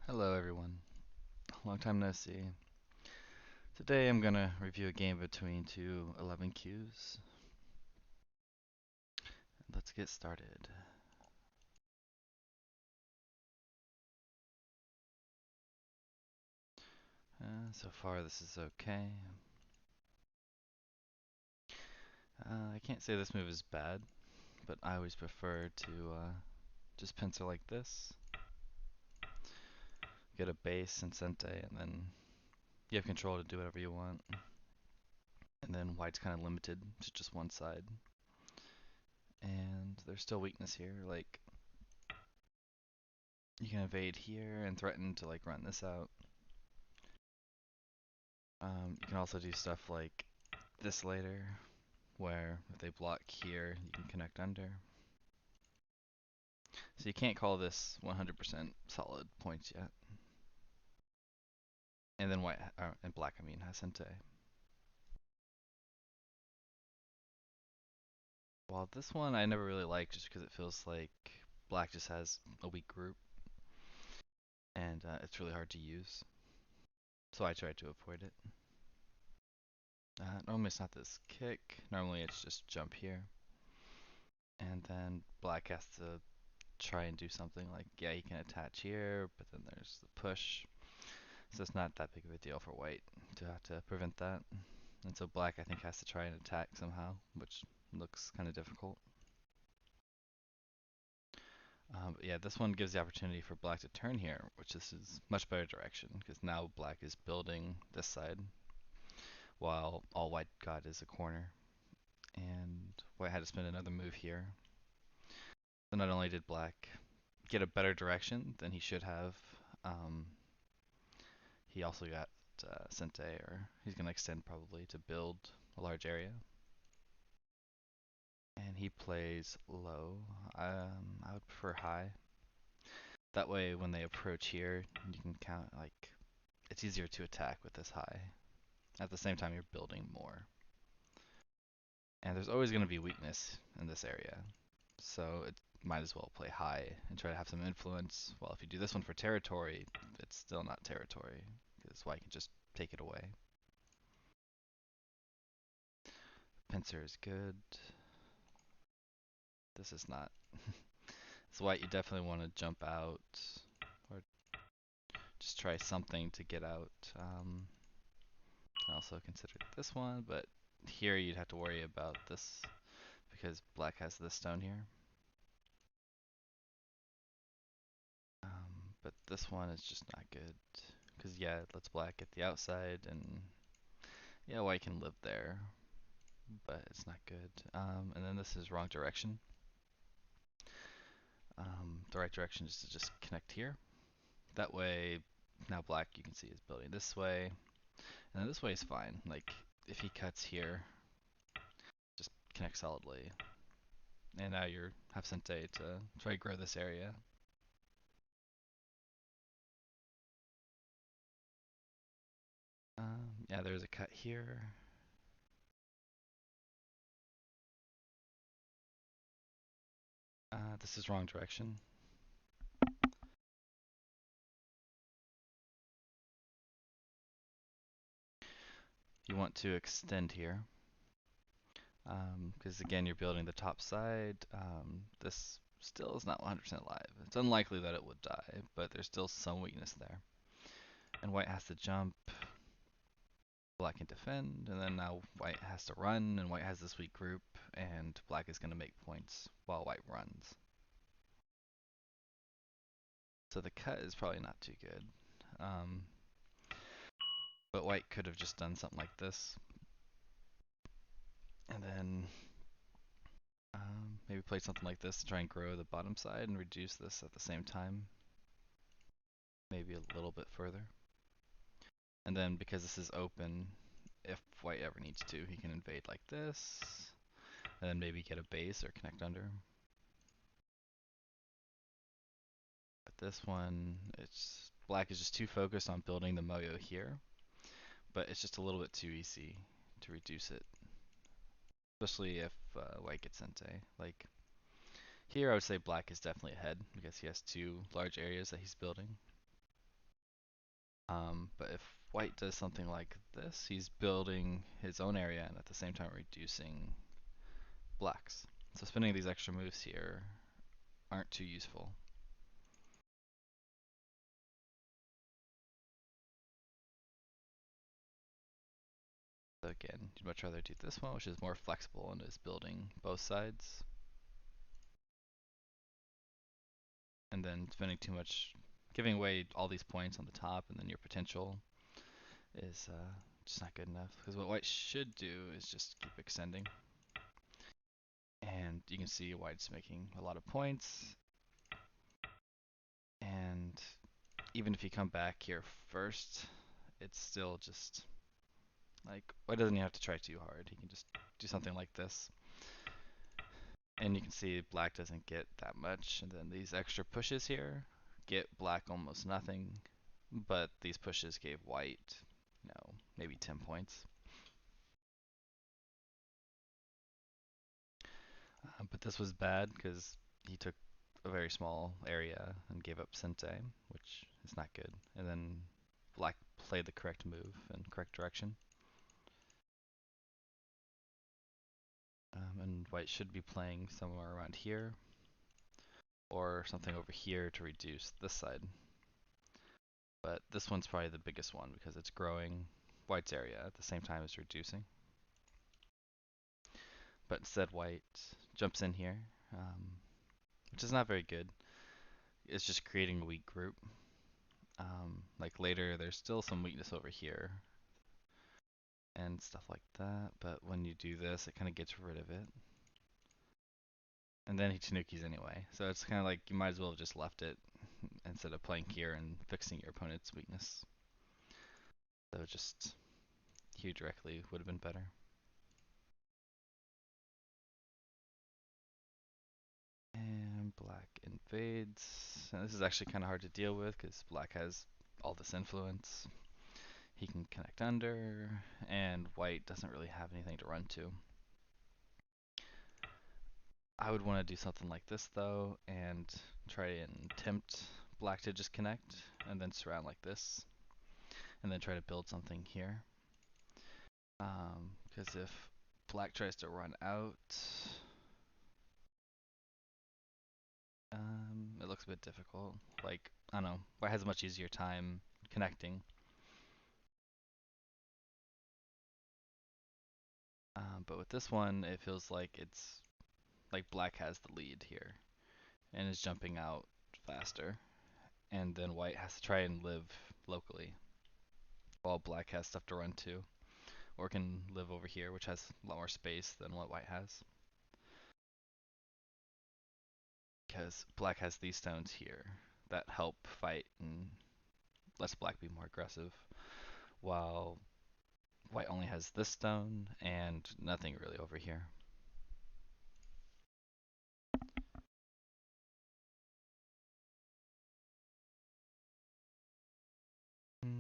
Hello everyone, long time no see. Today I'm gonna review a game between two 11 Qs. Let's get started. So far this is okay. I can't say this move is bad, but I always prefer to just pincer like this, get a base and sente, and then you have control to do whatever you want. And then white's kind of limited to just one side. And there's still weakness here, like you can evade here and threaten to like run this out. You can also do stuff like this later, where if they block here, you can connect under. So you can't call this 100% solid points yet. And then white, and black, I mean, has Sente. While this one I never really liked just because it feels like black just has a weak group, and it's really hard to use. So I tried to avoid it. Normally it's not this kick, normally it's just jump here. And then black has to try and do something like, yeah, you can attach here, but then there's the push. So it's not that big of a deal for white to have to prevent that. And so black, I think, has to try and attack somehow, which looks kind of difficult. But yeah, this one gives the opportunity for black to turn here, which this is much better direction, because now black is building this side, while all white got is a corner. And white had to spend another move here. So not only did black get a better direction than he should have, um, he also got Sente, or he's going to extend probably to build a large area. And he plays low. I would prefer high. That way, when they approach here, you can count, like, it's easier to attack with this high. At the same time, you're building more. And there's always going to be weakness in this area. So it might as well play high and try to have some influence. Well, if you do this one for territory, it's still not territory, because white can just take it away. Pincer is good. This is not. This white, you definitely want to jump out, or just try something to get out. Can also consider this one, but here you'd have to worry about this because black has this stone here. But this one is just not good because yeah, it lets black get the outside, and yeah, white can live there, but it's not good. And then this is wrong direction. The right direction is to just connect here. That way, now black you can see is building this way, and then this way is fine. Like if he cuts here, just connect solidly. And now you're have Sente to try to grow this area. Yeah, there's a cut here. This is wrong direction. You want to extend here. Because again, you're building the top side. This still is not 100% live. It's unlikely that it would die, but there's still some weakness there. And white has to jump. Black can defend, and then now white has to run, and white has this weak group, and black is going to make points while white runs. So the cut is probably not too good. But white could have just done something like this. And then maybe play something like this to try and grow the bottom side and reduce this at the same time. Maybe a little bit further. And then because this is open, if white ever needs to, he can invade like this. And then maybe get a base or connect under. But this one, it's black is just too focused on building the moyo here. But it's just a little bit too easy to reduce it. Especially if white gets Sente. Like here I would say black is definitely ahead because he has two large areas that he's building. But if white does something like this, he's building his own area and at the same time reducing black's. So spending these extra moves here aren't too useful. So again, you'd much rather do this one, which is more flexible and is building both sides. And then spending too much, giving away all these points on the top, and then your potential is just not good enough. Because what white should do is just keep extending. And you can see white's making a lot of points. And even if you come back here first, it's still just like, white doesn't even have to try too hard. He can just do something like this. And you can see black doesn't get that much. And then these extra pushes here get black almost nothing. But these pushes gave white, maybe 10 points. But this was bad because he took a very small area and gave up Sente, which is not good. And then black played the correct move and correct direction. And white should be playing somewhere around here or something over here to reduce this side. But this one's probably the biggest one because it's growing white's area at the same time as reducing. But instead white jumps in here, which is not very good. It's just creating a weak group. Like later, there's still some weakness over here and stuff like that, but when you do this, it kind of gets rid of it. And then he tanukis anyway, so it's kind of like you might as well have just left it instead of playing here and fixing your opponent's weakness. So just here directly would have been better. And black invades. And this is actually kind of hard to deal with because black has all this influence. He can connect under, and white doesn't really have anything to run to. I would want to do something like this though, and try and tempt black to just connect, and then surround like this, and then try to build something here. Because if black tries to run out, it looks a bit difficult. Like, I don't know, white has a much easier time connecting. But with this one, it feels like it's like black has the lead here and is jumping out faster, and then white has to try and live locally while black has stuff to run to, or can live over here, which has a lot more space than what white has. Because black has these stones here that help fight and lets black be more aggressive, while white only has this stone and nothing really over here.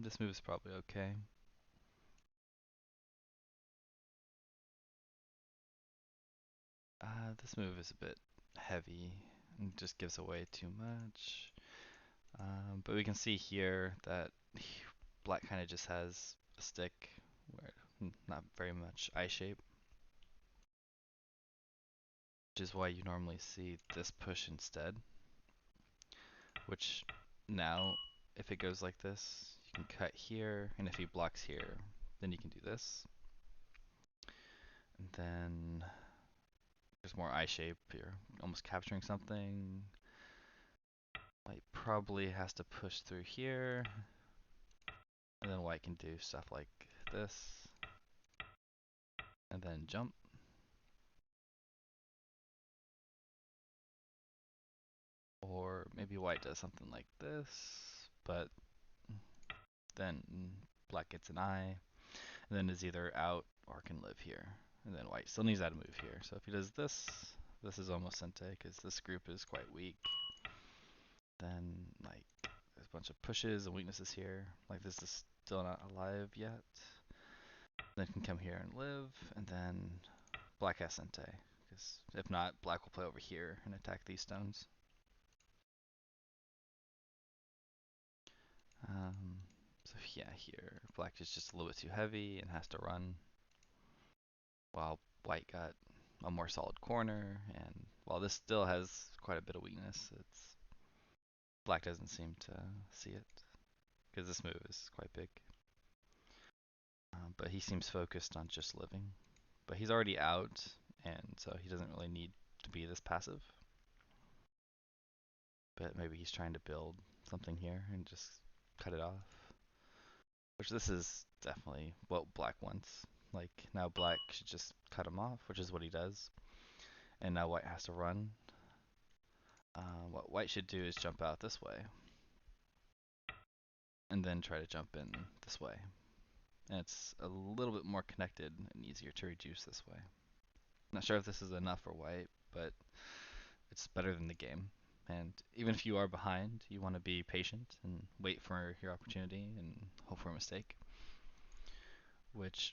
This move is probably okay. This move is a bit heavy and just gives away too much. But we can see here that black kind of just has a stick where not very much eye shape, which is why you normally see this push instead. Which now, if it goes like this, you can cut here, and if he blocks here, then you can do this. And then there's more eye shape. You're almost capturing something. White probably has to push through here, and then white can do stuff like this, and then jump. Or maybe white does something like this, but then black gets an eye, and then is either out or can live here. And then white still needs that to move here. So if he does this, this is almost Sente, because this group is quite weak. Then, like, there's a bunch of pushes and weaknesses here. Like, this is still not alive yet. Then can come here and live, and then black has Sente. Because if not, black will play over here and attack these stones. So yeah, here black is just a little bit too heavy and has to run, while white got a more solid corner. And while this still has quite a bit of weakness, it's black doesn't seem to see it because this move is quite big. But he seems focused on just living. But he's already out, and so he doesn't really need to be this passive. But maybe he's trying to build something here and just cut it off. Which this is definitely what black wants. Like, now black should just cut him off, which is what he does. And now white has to run. What white should do is jump out this way. And then try to jump in this way. And it's a little bit more connected and easier to reduce this way. Not sure if this is enough for white, but it's better than the game. And even if you are behind, you want to be patient and wait for your opportunity and hope for a mistake. Which,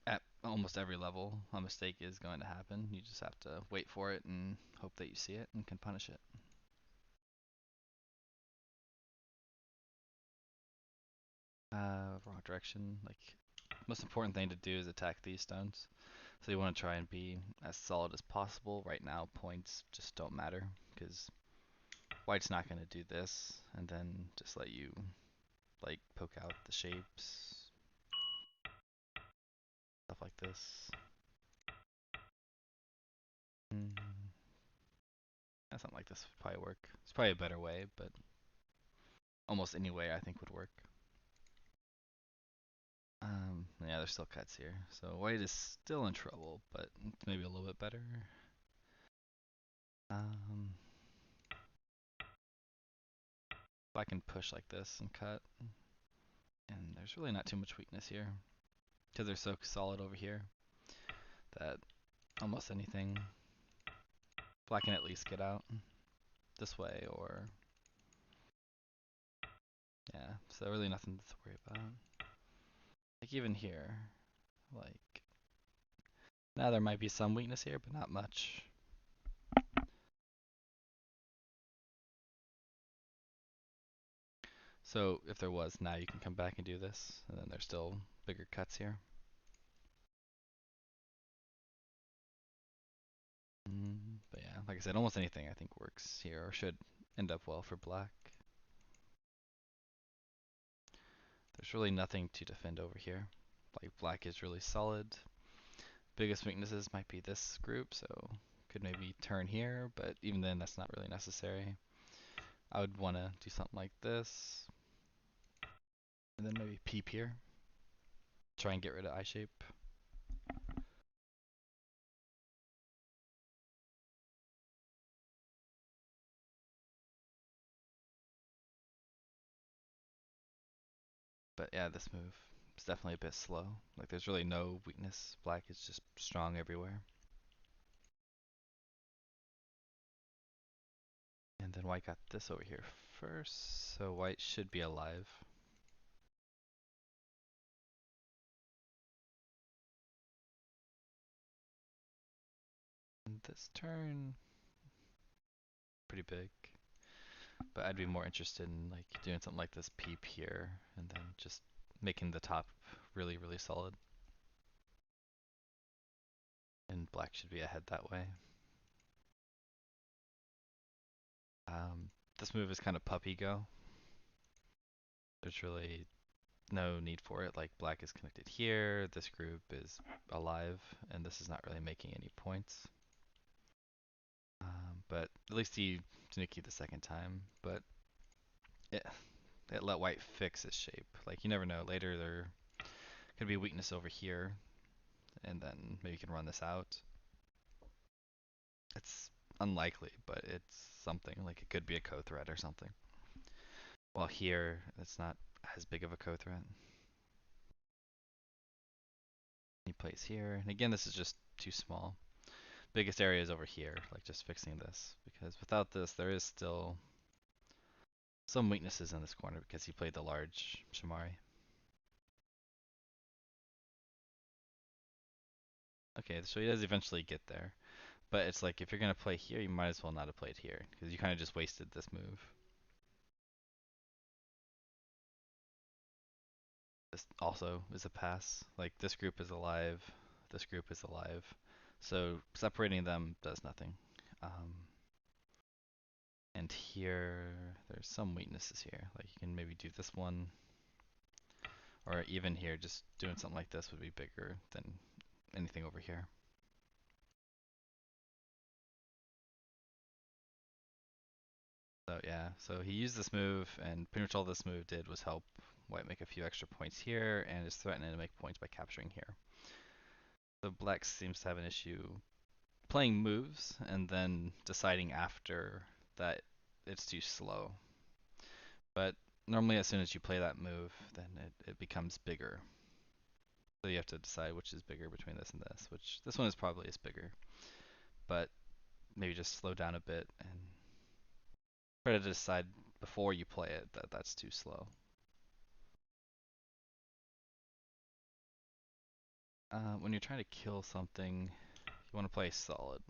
at almost every level, a mistake is going to happen. You just have to wait for it and hope that you see it and can punish it. Wrong direction. Like, most important thing to do is attack these stones. So you want to try and be as solid as possible. Right now, points just don't matter because white's not going to do this and then just let you like poke out the shapes, stuff like this. Mm, something like this would probably work. It's probably a better way, but almost any way I think would work. Yeah, there's still cuts here. So white is still in trouble, but it's maybe a little bit better. Um, if I can push like this and cut, and there's really not too much weakness here, because they're so solid over here that almost anything black can at least get out this way, or yeah, so really nothing to worry about. Like even here, like now there might be some weakness here, but not much. So if there was, now you can come back and do this, and then there's still bigger cuts here. But yeah, like I said, almost anything I think works here, or should end up well for black. There's really nothing to defend over here. Like black is really solid. Biggest weaknesses might be this group, so could maybe turn here, but even then that's not really necessary. I would want to do something like this, and then maybe peep here. Try and get rid of eye shape. But yeah, this move is definitely a bit slow. Like there's really no weakness. Black is just strong everywhere. And then white got this over here first, so white should be alive. And this turn, pretty big. But I'd be more interested in like doing something like this peep here, and then just making the top really, really solid. And black should be ahead that way. This move is kind of puppy go. There's really no need for it. Like black is connected here, this group is alive, and this is not really making any points. But at least he Tanuki the second time. But it, it let white fix his shape. Like you never know. Later there could be a weakness over here, and then maybe you can run this out. It's unlikely, but it's something. Like it could be a co-threat or something. While here, it's not as big of a co-threat. He plays here, and again, this is just too small. Biggest area is over here, like just fixing this, because without this, there is still some weaknesses in this corner because he played the large Shamari. Okay, so he does eventually get there, but it's like if you're gonna play here, you might as well not have played here because you kind of just wasted this move. This also is a pass. Like this group is alive, this group is alive. So separating them does nothing. Um, and here, there's some weaknesses here. Like you can maybe do this one, or even here, just doing something like this would be bigger than anything over here. So yeah, so he used this move, and pretty much all this move did was help White make a few extra points here, and is threatening to make points by capturing here. So Black seems to have an issue playing moves and then deciding after that it's too slow. But normally as soon as you play that move, then it becomes bigger. So you have to decide which is bigger between this and this, which this one is probably is bigger. But maybe just slow down a bit and try to decide before you play it that that's too slow. When you're trying to kill something, you want to play solid.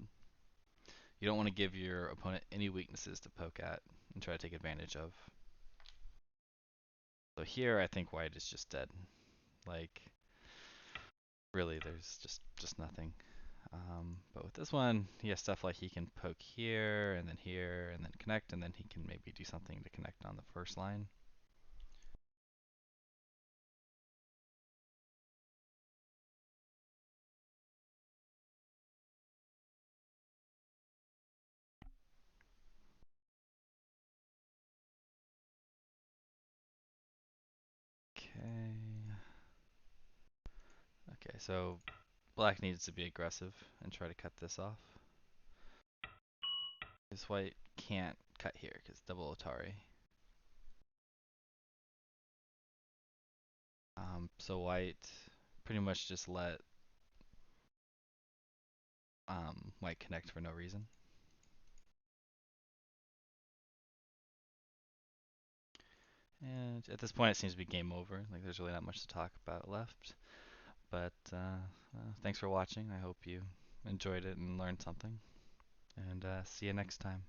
You don't want to give your opponent any weaknesses to poke at and try to take advantage of. So here I think White is just dead. Like really there's just nothing. But with this one, he has stuff like he can poke here and then connect, and then he can maybe do something to connect on the first line. Okay. Okay, so Black needs to be aggressive and try to cut this off. This White can't cut here because double Otari. So White pretty much just let White connect for no reason. And at this point, it seems to be game over. Like there's really not much to talk about left. But thanks for watching. I hope you enjoyed it and learned something. And see you next time.